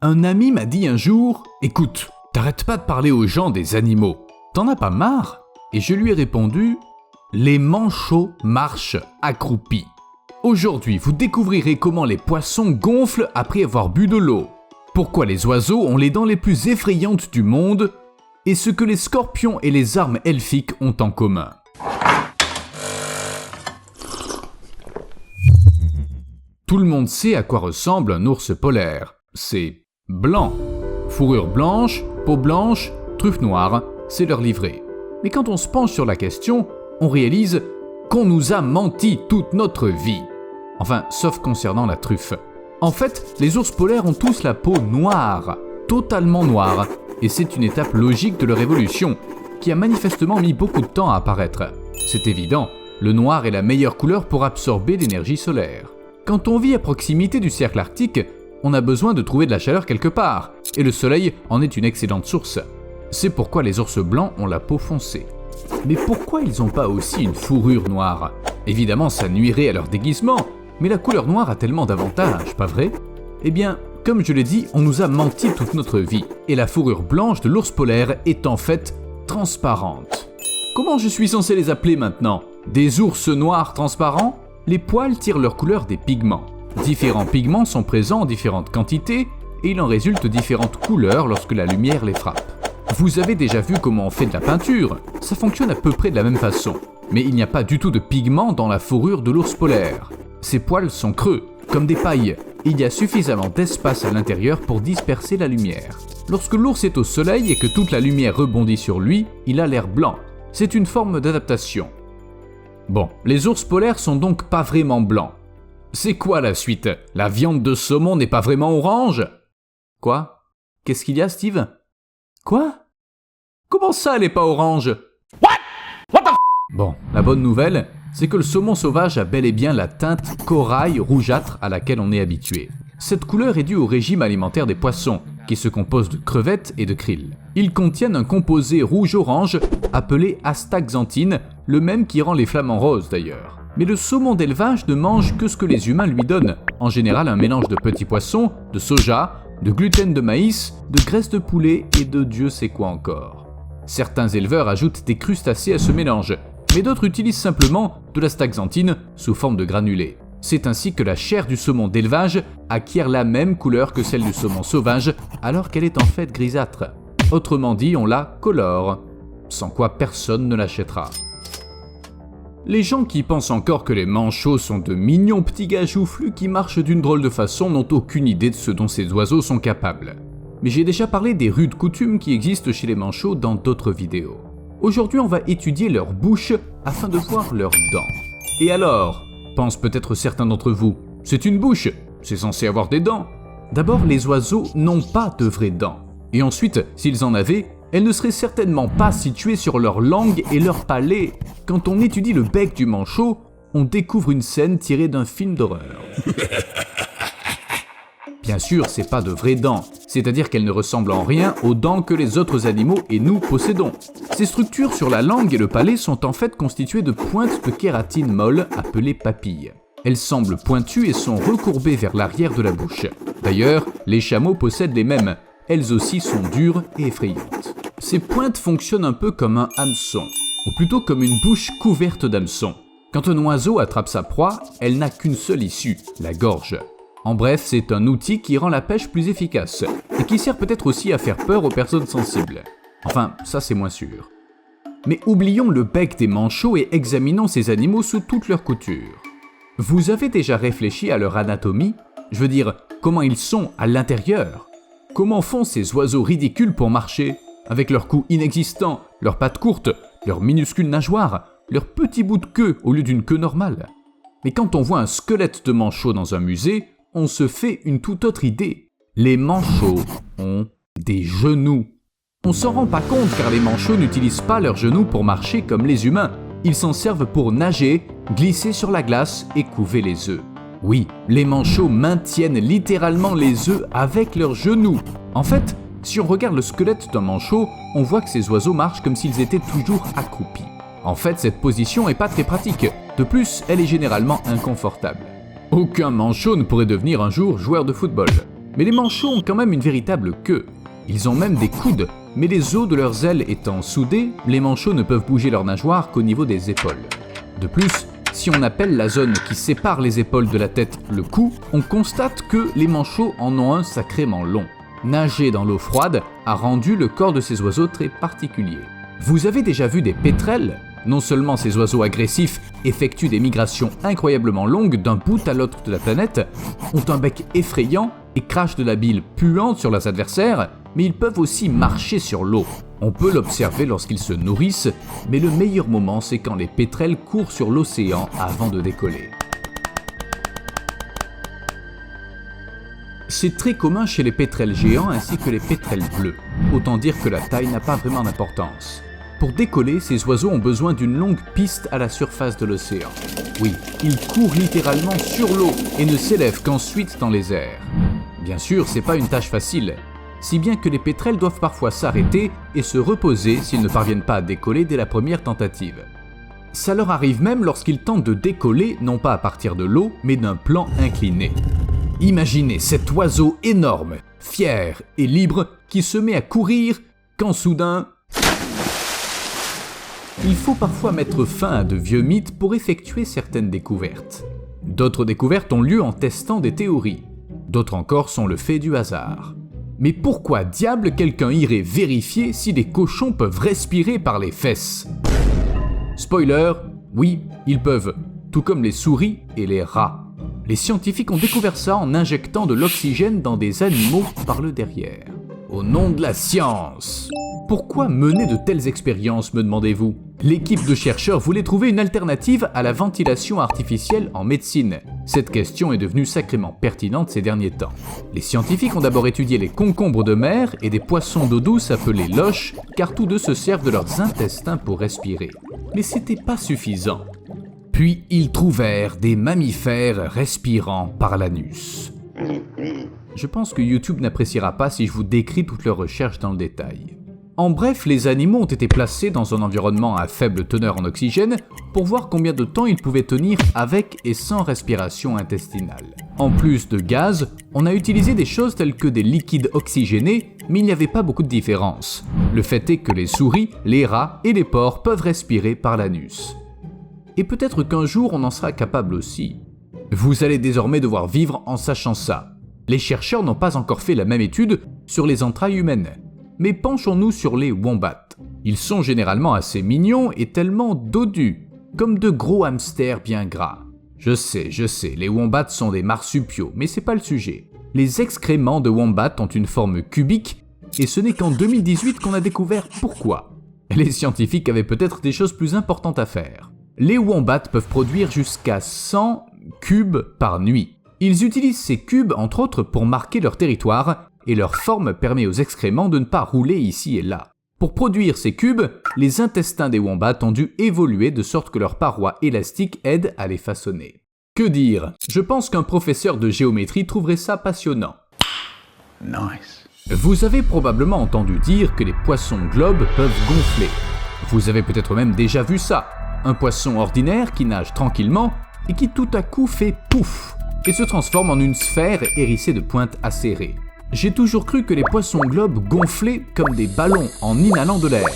Un ami m'a dit un jour « Écoute, t'arrêtes pas de parler aux gens des animaux. T'en as pas marre ?» Et je lui ai répondu « Les manchots marchent accroupis. » Aujourd'hui, vous découvrirez comment les poissons gonflent après avoir bu de l'eau, pourquoi les oiseaux ont les dents les plus effrayantes du monde et ce que les scorpions et les armes elfiques ont en commun. Tout le monde sait à quoi ressemble un ours polaire. C'est blanc. Fourrure blanche, peau blanche, truffe noire, c'est leur livrée. Mais quand on se penche sur la question, on réalise qu'on nous a menti toute notre vie. Enfin, sauf concernant la truffe. En fait, les ours polaires ont tous la peau noire, totalement noire, et c'est une étape logique de leur évolution, qui a manifestement mis beaucoup de temps à apparaître. C'est évident, le noir est la meilleure couleur pour absorber l'énergie solaire. Quand on vit à proximité du cercle arctique, on a besoin de trouver de la chaleur quelque part, et le soleil en est une excellente source. C'est pourquoi les ours blancs ont la peau foncée. Mais pourquoi ils n'ont pas aussi une fourrure noire ? Évidemment, ça nuirait à leur déguisement, mais la couleur noire a tellement d'avantages, pas vrai ? Eh bien, comme je l'ai dit, on nous a menti toute notre vie, et la fourrure blanche de l'ours polaire est en fait transparente. Comment je suis censé les appeler maintenant ? Des ours noirs transparents ? Les poils tirent leur couleur des pigments. Différents pigments sont présents en différentes quantités, et il en résulte différentes couleurs lorsque la lumière les frappe. Vous avez déjà vu comment on fait de la peinture ? Ça fonctionne à peu près de la même façon. Mais il n'y a pas du tout de pigments dans la fourrure de l'ours polaire. Ses poils sont creux, comme des pailles, et il y a suffisamment d'espace à l'intérieur pour disperser la lumière. Lorsque l'ours est au soleil et que toute la lumière rebondit sur lui, il a l'air blanc. C'est une forme d'adaptation. Bon, les ours polaires sont donc pas vraiment blancs. C'est quoi la suite ? La viande de saumon n'est pas vraiment orange ? Quoi ? Qu'est-ce qu'il y a, Steve ? Quoi ? Comment ça, elle est pas orange ? What the f... Bon, la bonne nouvelle, c'est que le saumon sauvage a bel et bien la teinte corail rougeâtre à laquelle on est habitué. Cette couleur est due au régime alimentaire des poissons, qui se compose de crevettes et de krill. Ils contiennent un composé rouge-orange appelé astaxanthine, le même qui rend les flamants roses d'ailleurs. Mais le saumon d'élevage ne mange que ce que les humains lui donnent, en général un mélange de petits poissons, de soja, de gluten de maïs, de graisse de poulet et de Dieu sait quoi encore. Certains éleveurs ajoutent des crustacés à ce mélange, mais d'autres utilisent simplement de l'astaxanthine sous forme de granulés. C'est ainsi que la chair du saumon d'élevage acquiert la même couleur que celle du saumon sauvage, alors qu'elle est en fait grisâtre. Autrement dit, on la colore, sans quoi personne ne l'achètera. Les gens qui pensent encore que les manchots sont de mignons petits gars joufflus qui marchent d'une drôle de façon n'ont aucune idée de ce dont ces oiseaux sont capables. Mais j'ai déjà parlé des rudes coutumes qui existent chez les manchots dans d'autres vidéos. Aujourd'hui, on va étudier leur bouche afin de voir leurs dents. Et alors ? Pensent peut-être certains d'entre vous. C'est une bouche, c'est censé avoir des dents. D'abord, les oiseaux n'ont pas de vraies dents. Et ensuite, s'ils en avaient, elles ne seraient certainement pas situées sur leur langue et leur palais. Quand on étudie le bec du manchot, on découvre une scène tirée d'un film d'horreur. Bien sûr, c'est pas de vraies dents, c'est-à-dire qu'elles ne ressemblent en rien aux dents que les autres animaux et nous possédons. Ces structures sur la langue et le palais sont en fait constituées de pointes de kératine molle appelées papilles. Elles semblent pointues et sont recourbées vers l'arrière de la bouche. D'ailleurs, les chameaux possèdent les mêmes. Elles aussi sont dures et effrayantes. Ces pointes fonctionnent un peu comme un hameçon, ou plutôt comme une bouche couverte d'hameçons. Quand un oiseau attrape sa proie, elle n'a qu'une seule issue, la gorge. En bref, c'est un outil qui rend la pêche plus efficace, et qui sert peut-être aussi à faire peur aux personnes sensibles. Enfin, ça c'est moins sûr. Mais oublions le bec des manchots et examinons ces animaux sous toute leur couture. Vous avez déjà réfléchi à leur anatomie ? Je veux dire, comment ils sont à l'intérieur ? Comment font ces oiseaux ridicules pour marcher ? Avec leur cou inexistant, leurs pattes courtes, leurs minuscules nageoires, leurs petits bouts de queue au lieu d'une queue normale. Mais quand on voit un squelette de manchot dans un musée, on se fait une toute autre idée. Les manchots ont des genoux. On s'en rend pas compte car les manchots n'utilisent pas leurs genoux pour marcher comme les humains. Ils s'en servent pour nager, glisser sur la glace et couver les œufs. Oui, les manchots maintiennent littéralement les œufs avec leurs genoux. En fait, si on regarde le squelette d'un manchot, on voit que ces oiseaux marchent comme s'ils étaient toujours accroupis. En fait, cette position est pas très pratique. De plus, elle est généralement inconfortable. Aucun manchot ne pourrait devenir un jour joueur de football. Mais les manchots ont quand même une véritable queue. Ils ont même des coudes, mais les os de leurs ailes étant soudés, les manchots ne peuvent bouger leurs nageoires qu'au niveau des épaules. De plus, si on appelle la zone qui sépare les épaules de la tête le cou, on constate que les manchots en ont un sacrément long. Nager dans l'eau froide a rendu le corps de ces oiseaux très particulier. Vous avez déjà vu des pétrels ? Non seulement ces oiseaux agressifs effectuent des migrations incroyablement longues d'un bout à l'autre de la planète, ont un bec effrayant et crachent de la bile puante sur leurs adversaires, mais ils peuvent aussi marcher sur l'eau. On peut l'observer lorsqu'ils se nourrissent, mais le meilleur moment c'est quand les pétrels courent sur l'océan avant de décoller. C'est très commun chez les pétrels géants ainsi que les pétrels bleus. Autant dire que la taille n'a pas vraiment d'importance. Pour décoller, ces oiseaux ont besoin d'une longue piste à la surface de l'océan. Oui, ils courent littéralement sur l'eau et ne s'élèvent qu'ensuite dans les airs. Bien sûr, c'est pas une tâche facile, si bien que les pétrels doivent parfois s'arrêter et se reposer s'ils ne parviennent pas à décoller dès la première tentative. Ça leur arrive même lorsqu'ils tentent de décoller non pas à partir de l'eau, mais d'un plan incliné. Imaginez cet oiseau énorme, fier et libre qui se met à courir quand soudain... Il faut parfois mettre fin à de vieux mythes pour effectuer certaines découvertes. D'autres découvertes ont lieu en testant des théories. D'autres encore sont le fait du hasard. Mais pourquoi diable quelqu'un irait vérifier si les cochons peuvent respirer par les fesses ? Spoiler, oui, ils peuvent, tout comme les souris et les rats. Les scientifiques ont découvert ça en injectant de l'oxygène dans des animaux par le derrière. Au nom de la science! Pourquoi mener de telles expériences, me demandez-vous ? L'équipe de chercheurs voulait trouver une alternative à la ventilation artificielle en médecine. Cette question est devenue sacrément pertinente ces derniers temps. Les scientifiques ont d'abord étudié les concombres de mer et des poissons d'eau douce appelés loches, car tous deux se servent de leurs intestins pour respirer. Mais c'était pas suffisant. Puis ils trouvèrent des mammifères respirant par l'anus. Je pense que YouTube n'appréciera pas si je vous décris toutes leurs recherches dans le détail. En bref, les animaux ont été placés dans un environnement à faible teneur en oxygène pour voir combien de temps ils pouvaient tenir avec et sans respiration intestinale. En plus de gaz, on a utilisé des choses telles que des liquides oxygénés, mais il n'y avait pas beaucoup de différence. Le fait est que les souris, les rats et les porcs peuvent respirer par l'anus. Et peut-être qu'un jour on en sera capable aussi. Vous allez désormais devoir vivre en sachant ça. Les chercheurs n'ont pas encore fait la même étude sur les entrailles humaines. Mais penchons-nous sur les wombats. Ils sont généralement assez mignons et tellement dodus, comme de gros hamsters bien gras. Je sais, les wombats sont des marsupiaux, mais c'est pas le sujet. Les excréments de wombats ont une forme cubique, et ce n'est qu'en 2018 qu'on a découvert pourquoi. Les scientifiques avaient peut-être des choses plus importantes à faire. Les wombats peuvent produire jusqu'à 100 cubes par nuit. Ils utilisent ces cubes entre autres pour marquer leur territoire, et leur forme permet aux excréments de ne pas rouler ici et là. Pour produire ces cubes, les intestins des wombats ont dû évoluer de sorte que leurs parois élastiques aident à les façonner. Que dire ? Je pense qu'un professeur de géométrie trouverait ça passionnant. Nice. Vous avez probablement entendu dire que les poissons globes peuvent gonfler. Vous avez peut-être même déjà vu ça. Un poisson ordinaire qui nage tranquillement et qui tout à coup fait pouf et se transforme en une sphère hérissée de pointes acérées. J'ai toujours cru que les poissons globes gonflaient comme des ballons en inhalant de l'air.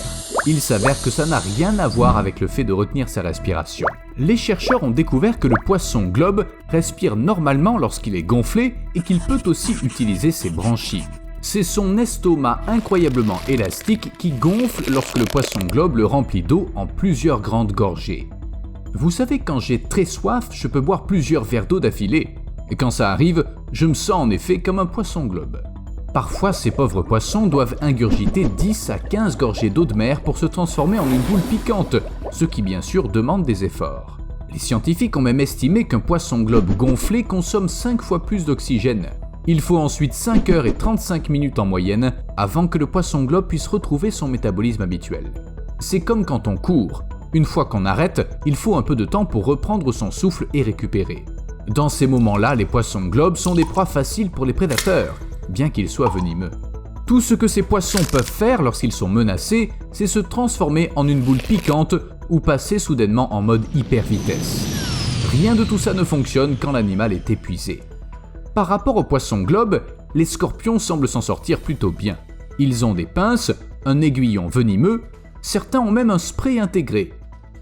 Il s'avère que ça n'a rien à voir avec le fait de retenir sa respiration. Les chercheurs ont découvert que le poisson globe respire normalement lorsqu'il est gonflé et qu'il peut aussi utiliser ses branchies. C'est son estomac incroyablement élastique qui gonfle lorsque le poisson globe le remplit d'eau en plusieurs grandes gorgées. Vous savez, quand j'ai très soif, je peux boire plusieurs verres d'eau d'affilée. Et quand ça arrive, je me sens en effet comme un poisson globe. Parfois, ces pauvres poissons doivent ingurgiter 10 à 15 gorgées d'eau de mer pour se transformer en une boule piquante, ce qui bien sûr demande des efforts. Les scientifiques ont même estimé qu'un poisson globe gonflé consomme 5 fois plus d'oxygène. Il faut ensuite 5 heures et 35 minutes en moyenne avant que le poisson globe puisse retrouver son métabolisme habituel. C'est comme quand on court. Une fois qu'on arrête, il faut un peu de temps pour reprendre son souffle et récupérer. Dans ces moments-là, les poissons globes sont des proies faciles pour les prédateurs, bien qu'ils soient venimeux. Tout ce que ces poissons peuvent faire lorsqu'ils sont menacés, c'est se transformer en une boule piquante ou passer soudainement en mode hyper vitesse. Rien de tout ça ne fonctionne quand l'animal est épuisé. Par rapport aux poissons globes, les scorpions semblent s'en sortir plutôt bien. Ils ont des pinces, un aiguillon venimeux, certains ont même un spray intégré.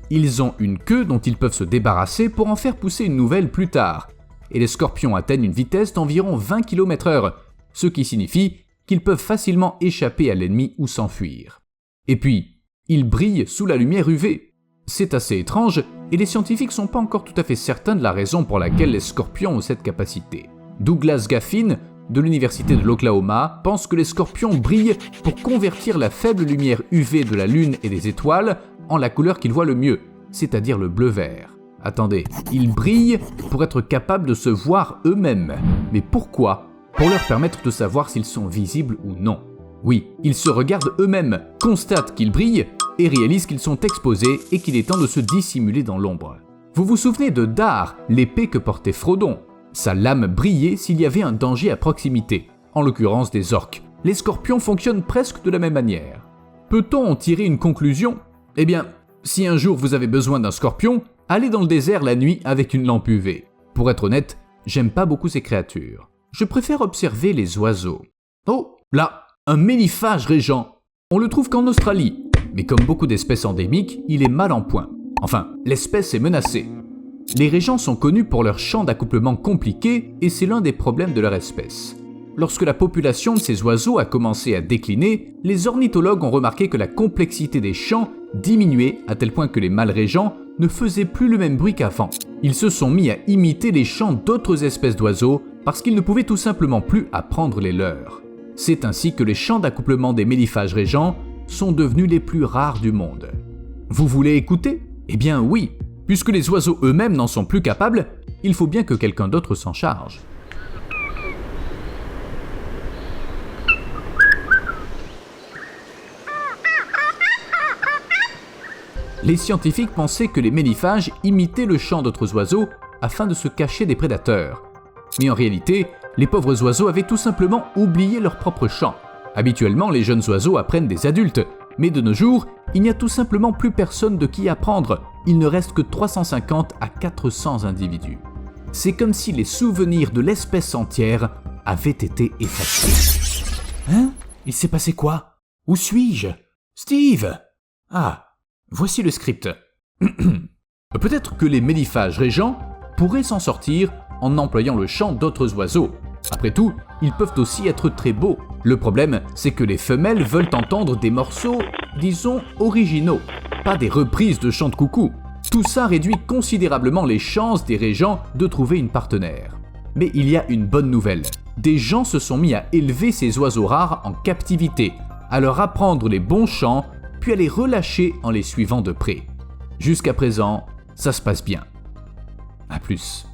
Ils ont une queue dont ils peuvent se débarrasser pour en faire pousser une nouvelle plus tard. Et les scorpions atteignent une vitesse d'environ 20 km/h, ce qui signifie qu'ils peuvent facilement échapper à l'ennemi ou s'enfuir. Et puis, ils brillent sous la lumière UV. C'est assez étrange et les scientifiques sont pas encore tout à fait certains de la raison pour laquelle les scorpions ont cette capacité. Douglas Gaffin, de l'université de l'Oklahoma, pense que les scorpions brillent pour convertir la faible lumière UV de la Lune et des étoiles en la couleur qu'ils voient le mieux, c'est-à-dire le bleu-vert. Attendez, ils brillent pour être capables de se voir eux-mêmes. Mais pourquoi ? Pour leur permettre de savoir s'ils sont visibles ou non. Oui, ils se regardent eux-mêmes, constatent qu'ils brillent et réalisent qu'ils sont exposés et qu'il est temps de se dissimuler dans l'ombre. Vous vous souvenez de Dar, l'épée que portait Frodon ? Sa lame brillait s'il y avait un danger à proximité, en l'occurrence des orques. Les scorpions fonctionnent presque de la même manière. Peut-on en tirer une conclusion ? Eh bien, si un jour vous avez besoin d'un scorpion, allez dans le désert la nuit avec une lampe UV. Pour être honnête, j'aime pas beaucoup ces créatures. Je préfère observer les oiseaux. Oh, là, un méliphage régent. On le trouve qu'en Australie, mais comme beaucoup d'espèces endémiques, il est mal en point. Enfin, l'espèce est menacée. Les régents sont connus pour leur chant d'accouplement compliqué et c'est l'un des problèmes de leur espèce. Lorsque la population de ces oiseaux a commencé à décliner, les ornithologues ont remarqué que la complexité des chants diminuait à tel point que les mâles régents ne faisaient plus le même bruit qu'avant. Ils se sont mis à imiter les chants d'autres espèces d'oiseaux parce qu'ils ne pouvaient tout simplement plus apprendre les leurs. C'est ainsi que les chants d'accouplement des méliphages régents sont devenus les plus rares du monde. Vous voulez écouter ? Eh bien oui, puisque les oiseaux eux-mêmes n'en sont plus capables, il faut bien que quelqu'un d'autre s'en charge. Les scientifiques pensaient que les méliphages imitaient le chant d'autres oiseaux afin de se cacher des prédateurs. Mais en réalité, les pauvres oiseaux avaient tout simplement oublié leur propre chant. Habituellement, les jeunes oiseaux apprennent des adultes, mais de nos jours, il n'y a tout simplement plus personne de qui apprendre. Il ne reste que 350 à 400 individus. C'est comme si les souvenirs de l'espèce entière avaient été effacés. Hein ? Il s'est passé quoi ? Où suis-je ? Steve ? Ah, voici le script. Peut-être que les méliphages régents pourraient s'en sortir en employant le chant d'autres oiseaux. Après tout, ils peuvent aussi être très beaux. Le problème, c'est que les femelles veulent entendre des morceaux, disons, originaux, pas des reprises de chants de coucou. Tout ça réduit considérablement les chances des régents de trouver une partenaire. Mais il y a une bonne nouvelle. Des gens se sont mis à élever ces oiseaux rares en captivité, à leur apprendre les bons chants, puis à les relâcher en les suivant de près. Jusqu'à présent, ça se passe bien. À plus.